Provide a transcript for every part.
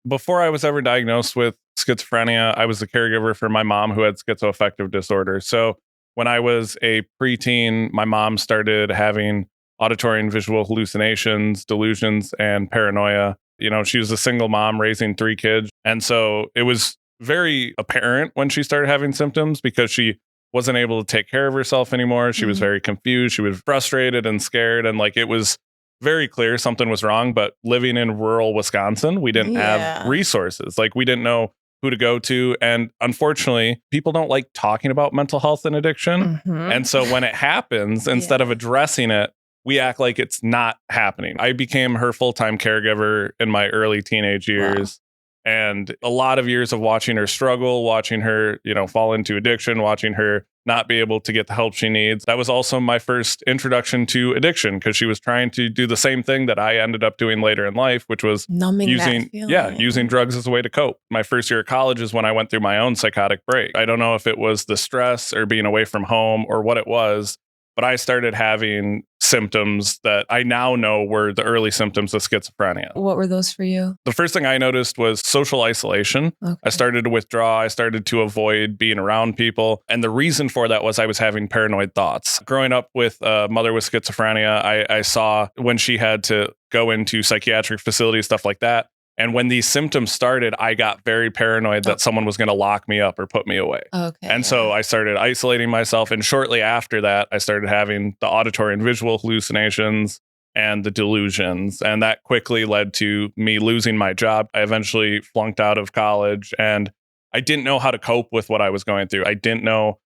Before I was ever diagnosed with schizophrenia, I was the caregiver for my mom who had schizoaffective disorder. So when I was a preteen, my mom started having auditory and visual hallucinations, delusions, and paranoia. She was a single mom raising three kids. And so it was very apparent when she started having symptoms because she wasn't able to take care of herself anymore. She was Mhm. very confused. She was frustrated and scared. And like it was very clear something was wrong. But living in rural Wisconsin, we didn't have Yeah. resources. Like we didn't know who to go to. And unfortunately, people don't like talking about mental health and addiction. Mhm. And so when it happens, instead of Yeah. addressing it, we act like it's not happening. I became her full-time caregiver in my early teenage years. And a lot of years of watching her struggle, watching her, fall into addiction, watching her not be able to get the help she needs. That was also my first introduction to addiction because she was trying to do the same thing that I ended up doing later in life, which was Numbing that using feeling. drugs as a way to cope. My first year of college is when I went through my own psychotic break. I don't know if it was the stress or being away from home or what it was, but I started having symptoms that I now know were the early symptoms of schizophrenia. What were those for you? The first thing I noticed was social isolation. I Okay. started to withdraw. I started to avoid being around people. And the reason for that was I was having paranoid thoughts. Growing up with a mother with schizophrenia, I saw when she had to go into psychiatric facilities, stuff like that. And when these symptoms started, I got very paranoid that someone was going to lock me up or put me away. Okay. And so I started isolating myself. And shortly after that, I started having the auditory and visual hallucinations and the delusions. And that quickly led to me losing my job. I eventually flunked out of college and I didn't know how to cope with what I was going through. I didn't know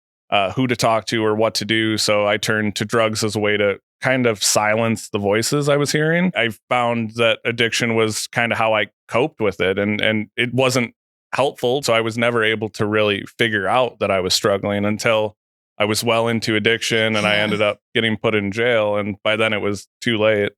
who to talk to or what to do. So I turned to drugs as a way to kind of silence the voices I was hearing. I found that addiction was kind of how I coped with it. And it wasn't helpful. So I was never able to really figure out that I was struggling until I was well into addiction and I Yeah. ended up getting put in jail. And by then it was too late.